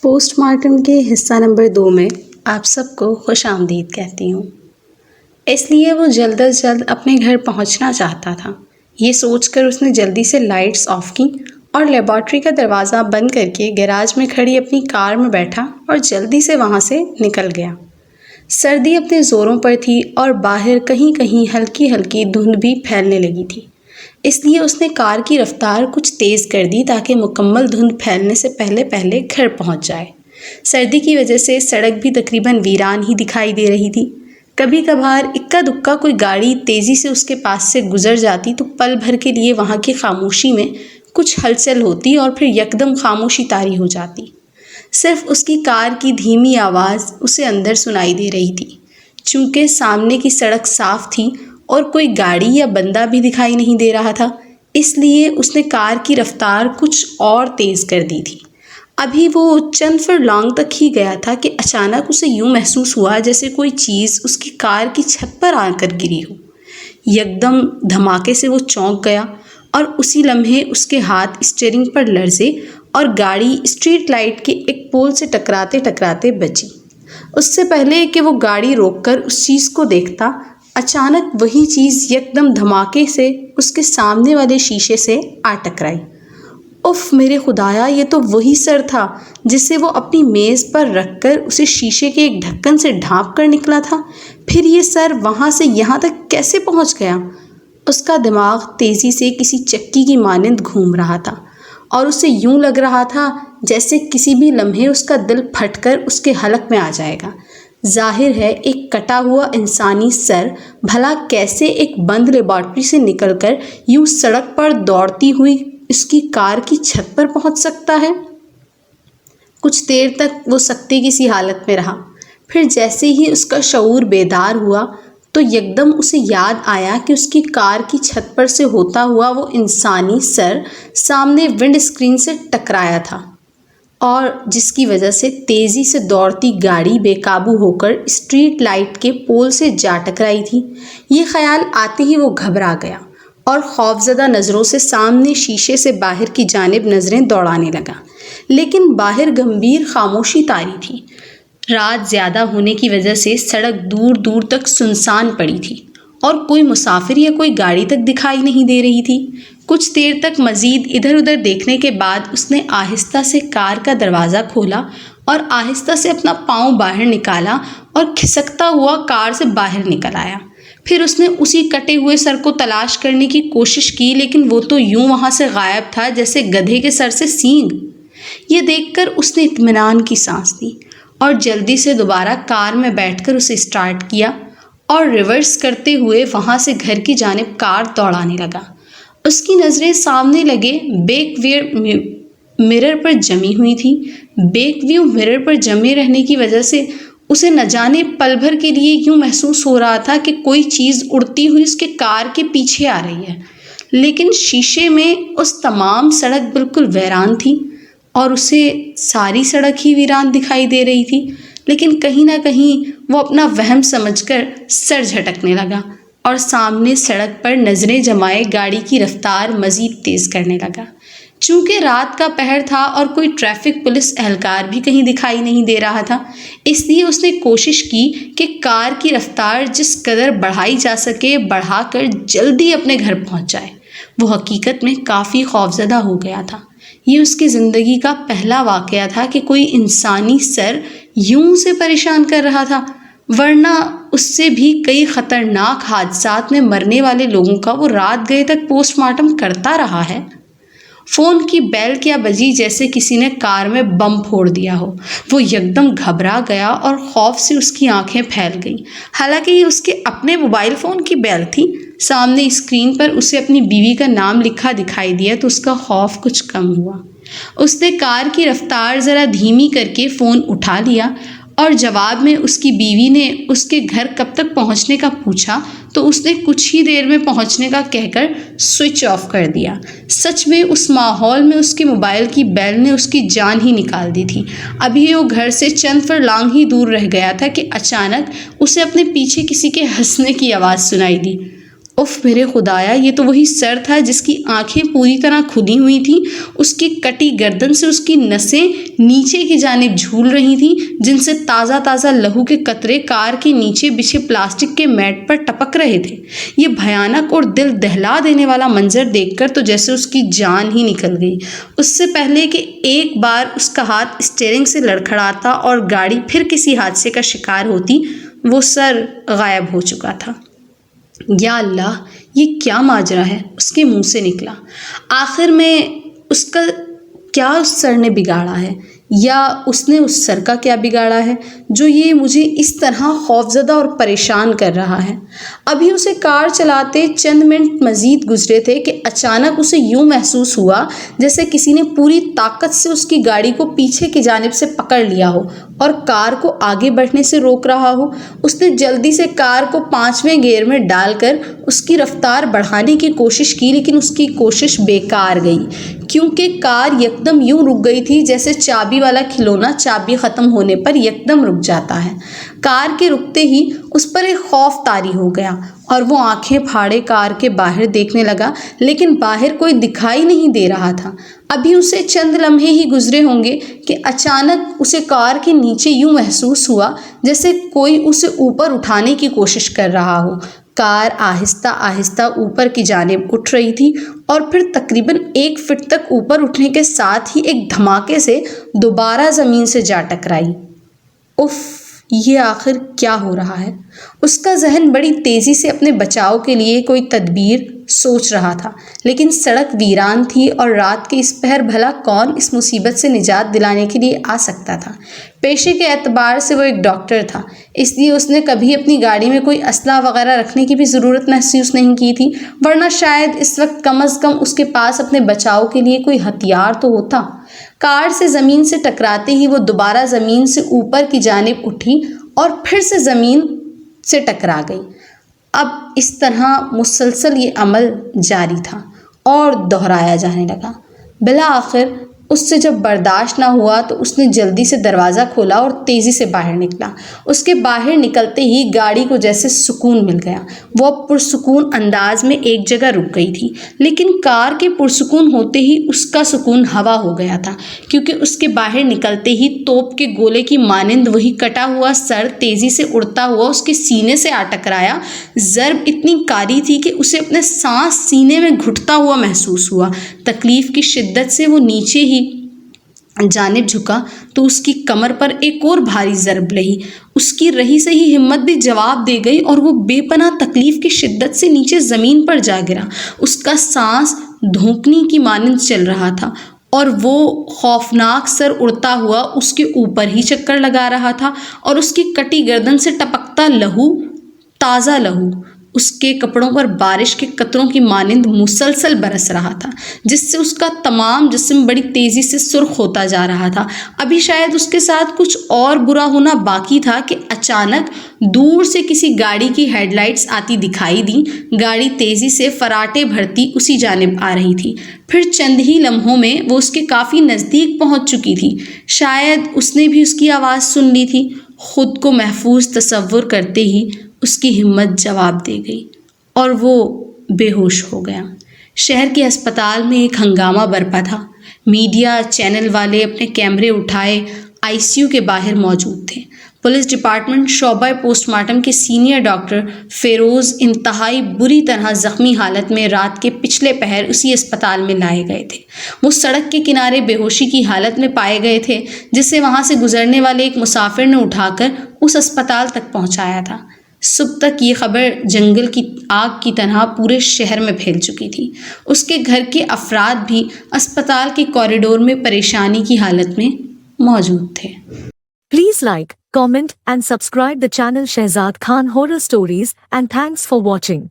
Post mortem کے حصہ number 2 میں آپ سب کو خوش آمدید کہتی ہوں۔ اس لیے وہ جلد از جلد اپنے گھر پہنچنا چاہتا تھا۔ یہ سوچ کر اس نے جلدی سے لائٹس آف کی اور لیبارٹری کا دروازہ بند کر کے گیراج میں کھڑی اپنی کار میں بیٹھا اور جلدی سے وہاں سے نکل گیا۔ سردی اپنے زوروں پر تھی اور باہر کہیں کہیں ہلکی ہلکی دھند بھی پھیلنے لگی تھی، اس لیے اس نے کار کی رفتار کچھ تیز کر دی تاکہ مکمل دھند پھیلنے سے پہلے گھر پہنچ جائے۔ سردی کی وجہ سے سڑک بھی تقریباً ویران ہی دکھائی دے رہی تھی۔ کبھی کبھار اکا دکا کوئی گاڑی تیزی سے اس کے پاس سے گزر جاتی تو پل بھر کے لیے وہاں کی خاموشی میں کچھ ہلچل ہوتی اور پھر یکدم خاموشی طاری ہو جاتی۔ صرف اس کی کار کی دھیمی آواز اسے اندر سنائی دے رہی تھی۔ چونکہ سامنے کی سڑک صاف تھی اور کوئی گاڑی یا بندہ بھی دکھائی نہیں دے رہا تھا، اس لیے اس نے کار کی رفتار کچھ اور تیز کر دی تھی۔ ابھی وہ چند فرلانگ تک ہی گیا تھا کہ اچانک اسے یوں محسوس ہوا جیسے کوئی چیز اس کی کار کی چھت پر آ کر گری ہو۔ یکدم دھماکے سے وہ چونک گیا اور اسی لمحے اس کے ہاتھ اسٹیئرنگ پر لرزے اور گاڑی اسٹریٹ لائٹ کے ایک پول سے ٹکراتے ٹکراتے بچی۔ اس سے پہلے کہ وہ گاڑی روک کر اس چیز کو دیکھتا، اچانک وہی چیز یکدم دھماکے سے اس کے سامنے والے شیشے سے آ ٹکرائی۔ اف میرے خدایا، یہ تو وہی سر تھا جسے وہ اپنی میز پر رکھ کر اسے شیشے کے ایک ڈھکن سے ڈھانپ کر نکلا تھا۔ پھر یہ سر وہاں سے یہاں تک کیسے پہنچ گیا؟ اس کا دماغ تیزی سے کسی چکی کی مانند گھوم رہا تھا اور اسے یوں لگ رہا تھا جیسے کسی بھی لمحے اس کا دل پھٹ کر اس کے حلق میں آ جائے گا۔ ظاہر ہے ایک کٹا ہوا انسانی سر بھلا کیسے ایک بند لیبارٹری سے نکل کر یوں سڑک پر دوڑتی ہوئی اس کی کار کی چھت پر پہنچ سکتا ہے۔ کچھ دیر تک وہ سکتے کی سی حالت میں رہا، پھر جیسے ہی اس کا شعور بیدار ہوا تو یکدم اسے یاد آیا کہ اس کی کار کی چھت پر سے ہوتا ہوا وہ انسانی سر سامنے ونڈ اسکرین سے ٹکرایا تھا اور جس کی وجہ سے تیزی سے دوڑتی گاڑی بے قابو ہو کر اسٹریٹ لائٹ کے پول سے جا ٹکرائی تھی۔ یہ خیال آتے ہی وہ گھبرا گیا اور خوفزدہ نظروں سے سامنے شیشے سے باہر کی جانب نظریں دوڑانے لگا، لیکن باہر گمبھیر خاموشی طاری تھی۔ رات زیادہ ہونے کی وجہ سے سڑک دور دور تک سنسان پڑی تھی اور کوئی مسافر یا کوئی گاڑی تک دکھائی نہیں دے رہی تھی۔ کچھ دیر تک مزید ادھر ادھر دیکھنے کے بعد اس نے آہستہ سے کار کا دروازہ کھولا اور آہستہ سے اپنا پاؤں باہر نکالا اور کھسکتا ہوا کار سے باہر نکل آیا۔ پھر اس نے اسی کٹے ہوئے سر کو تلاش کرنے کی کوشش کی، لیکن وہ تو یوں وہاں سے غائب تھا جیسے گدھے کے سر سے سینگ۔ یہ دیکھ کر اس نے اطمینان کی سانس لی اور جلدی سے دوبارہ کار میں بیٹھ کر اسے اسٹارٹ کیا اور ریورس کرتے ہوئے وہاں سے گھر کی جانب کار دوڑانے لگا۔ اس کی نظریں سامنے لگے بیک ویو مرر پر جمی ہوئی تھی۔ بیک ویو مرر پر جمے رہنے کی وجہ سے اسے نہ جانے پل بھر کے لیے یوں محسوس ہو رہا تھا کہ کوئی چیز اڑتی ہوئی اس کے کار کے پیچھے آ رہی ہے، لیکن شیشے میں اس تمام سڑک بالکل ویران تھی اور اسے ساری سڑک ہی ویران دکھائی دے رہی تھی۔ لیکن کہیں نہ کہیں وہ اپنا وہم سمجھ کر سر جھٹکنے لگا اور سامنے سڑک پر نظریں جمائے گاڑی کی رفتار مزید تیز کرنے لگا۔ چونکہ رات کا پہر تھا اور کوئی ٹریفک پولیس اہلکار بھی کہیں دکھائی نہیں دے رہا تھا، اس لیے اس نے کوشش کی کہ کار کی رفتار جس قدر بڑھائی جا سکے بڑھا کر جلدی اپنے گھر پہنچ جائے۔ وہ حقیقت میں کافی خوفزدہ ہو گیا تھا۔ یہ اس کی زندگی کا پہلا واقعہ تھا کہ کوئی انسانی سر یوں اسے پریشان کر رہا تھا، ورنہ اس سے بھی کئی خطرناک حادثات میں مرنے والے لوگوں کا وہ رات گئے تک پوسٹ مارٹم کرتا رہا ہے۔ فون کی بیل کیا بجی جیسے کسی نے کار میں بم پھوڑ دیا ہو۔ وہ یکدم گھبرا گیا اور خوف سے اس کی آنکھیں پھیل گئیں۔ حالانکہ یہ اس کے اپنے موبائل فون کی بیل تھی۔ سامنے اسکرین پر اسے اپنی بیوی کا نام لکھا دکھائی دیا تو اس کا خوف کچھ کم ہوا۔ اس نے کار کی رفتار ذرا دھیمی کر کے فون اٹھا لیا اور جواب میں اس کی بیوی نے اس کے گھر کب تک پہنچنے کا پوچھا تو اس نے کچھ ہی دیر میں پہنچنے کا کہہ کر سوئچ آف کر دیا۔ سچ میں اس ماحول میں اس کے موبائل کی بیل نے اس کی جان ہی نکال دی تھی۔ ابھی وہ گھر سے چند فرلانگ ہی دور رہ گیا تھا کہ اچانک اسے اپنے پیچھے کسی کے ہنسنے کی آواز سنائی دی اف میرے خدایا، یہ تو وہی سر تھا جس کی آنکھیں پوری طرح کھلی ہوئی تھیں، اس کی کٹی گردن سے اس کی نسیں نیچے کی جانب جھول رہی تھیں، جن سے تازہ تازہ لہو کے قطرے کار کے نیچے بچھے پلاسٹک کے میٹ پر ٹپک رہے تھے۔ یہ بھیانک اور دل دہلا دینے والا منظر دیکھ کر تو جیسے اس کی جان ہی نکل گئی۔ اس سے پہلے کہ ایک بار اس کا ہاتھ اسٹیئرنگ سے لڑکھڑاتا اور گاڑی پھر کسی حادثے کا شکار ہوتی، وہ سر غائب ہو چکا تھا۔ یا اللہ، یہ کیا ماجرا ہے؟ اس کے منہ سے نکلا۔ آخر میں اس کا کیا اس سر نے بگاڑا ہے، یا اس نے اس سر کا کیا بگاڑا ہے جو یہ مجھے اس طرح خوفزدہ اور پریشان کر رہا ہے؟ ابھی اسے کار چلاتے چند منٹ مزید گزرے تھے کہ اچانک اسے یوں محسوس ہوا جیسے کسی نے پوری طاقت سے اس کی گاڑی کو پیچھے کی جانب سے پکڑ لیا ہو اور کار کو آگے بڑھنے سے روک رہا ہو۔ اس نے جلدی سے کار کو 5ویں گیئر میں ڈال کر اس کی رفتار بڑھانے کی کوشش کی، لیکن اس کی کوشش بیکار گئی، کیونکہ کار یکدم یوں رک گئی تھی جیسے چابی والا کھلونا چابی ختم ہونے پر یکدم رک جاتا ہے۔ کار کے رکتے ہی اس پر ایک خوف طاری ہو گیا اور وہ آنکھیں پھاڑے کار کے باہر دیکھنے لگا، لیکن باہر کوئی دکھائی نہیں دے رہا تھا۔ ابھی اسے چند لمحے ہی گزرے ہوں گے کہ اچانک اسے کار کے نیچے یوں محسوس ہوا جیسے کوئی اسے اوپر اٹھانے کی کوشش کر رہا ہو۔ کار آہستہ آہستہ اوپر کی جانب اٹھ رہی تھی اور پھر تقریباً 1 فٹ تک اوپر اٹھنے کے ساتھ ہی ایک دھماکے سے دوبارہ زمین سے جا ٹکرائی۔ اف، یہ آخر کیا ہو رہا ہے؟ اس کا ذہن بڑی تیزی سے اپنے بچاؤ کے لیے کوئی تدبیر سوچ رہا تھا، لیکن سڑک ویران تھی اور رات کے اس پہر بھلا کون اس مصیبت سے نجات دلانے کے لیے آ سکتا تھا؟ پیشے کے اعتبار سے وہ ایک ڈاکٹر تھا، اس لیے اس نے کبھی اپنی گاڑی میں کوئی اسلحہ وغیرہ رکھنے کی بھی ضرورت محسوس نہیں کی تھی، ورنہ شاید اس وقت کم از کم اس کے پاس اپنے بچاؤ کے لیے کوئی ہتھیار تو ہوتا۔ کار سے زمین سے ٹکراتے ہی وہ دوبارہ زمین سے اوپر کی جانب اٹھی اور پھر سے زمین سے ٹکرا گئی۔ اب اس طرح مسلسل یہ عمل جاری تھا اور دہرایا جانے لگا۔ بالآخر اس سے جب برداشت نہ ہوا تو اس نے جلدی سے دروازہ کھولا اور تیزی سے باہر نکلا۔ اس کے باہر نکلتے ہی گاڑی کو جیسے سکون مل گیا۔ وہ اب پرسکون انداز میں ایک جگہ رک گئی تھی، لیکن کار کے پرسکون ہوتے ہی اس کا سکون ہوا ہو گیا تھا، کیونکہ اس کے باہر نکلتے ہی توپ کے گولے کی مانند وہی کٹا ہوا سر تیزی سے اڑتا ہوا اس کے سینے سے آ ٹکرایا۔ ضرب اتنی کاری تھی کہ اسے اپنے سانس سینے میں گھٹتا ہوا محسوس ہوا۔ تکلیف کی شدت سے وہ نیچے ہی جانب جھکا تو اس کی کمر پر ایک اور بھاری ضرب لگی۔ اس کی رہی سے ہی ہمت بھی جواب دے گئی اور وہ بے پناہ تکلیف کی شدت سے نیچے زمین پر جا گرا۔ اس کا سانس دھونکنے کی مانند چل رہا تھا اور وہ خوفناک سر اڑتا ہوا اس کے اوپر ہی چکر لگا رہا تھا، اور اس کی کٹی گردن سے ٹپکتا لہو، تازہ لہو، اس کے کپڑوں پر بارش کے قطروں کی مانند مسلسل برس رہا تھا، جس سے اس کا تمام جسم بڑی تیزی سے سرخ ہوتا جا رہا تھا۔ ابھی شاید اس کے ساتھ کچھ اور برا ہونا باقی تھا کہ اچانک دور سے کسی گاڑی کی ہیڈ لائٹس آتی دکھائی دیں۔ گاڑی تیزی سے فراٹے بھرتی اسی جانب آ رہی تھی۔ پھر چند ہی لمحوں میں وہ اس کے کافی نزدیک پہنچ چکی تھی۔ شاید اس نے بھی اس کی آواز سن لی تھی۔ خود کو محفوظ تصور کرتے ہی اس کی ہمت جواب دے گئی اور وہ بے ہوش ہو گیا۔ شہر کے ہسپتال میں ایک ہنگامہ برپا تھا۔ میڈیا چینل والے اپنے کیمرے اٹھائے ICU کے باہر موجود تھے۔ پولیس ڈپارٹمنٹ شعبہ پوسٹ مارٹم کے سینئر ڈاکٹر فیروز انتہائی بری طرح زخمی حالت میں رات کے پچھلے پہر اسی اسپتال میں لائے گئے تھے۔ وہ سڑک کے کنارے بے ہوشی کی حالت میں پائے گئے تھے، جسے وہاں سے گزرنے والے ایک مسافر نے اٹھا کر اس اسپتال تک پہنچایا تھا۔ صبح تک یہ خبر جنگل کی آگ کی طرح پورے شہر میں پھیل چکی تھی۔ اس کے گھر کے افراد بھی اسپتال کے کوریڈور میں پریشانی کی حالت میں موجود تھے۔ Please like, comment and subscribe the channel Shehzad Khan Horror Stories, and thanks for watching.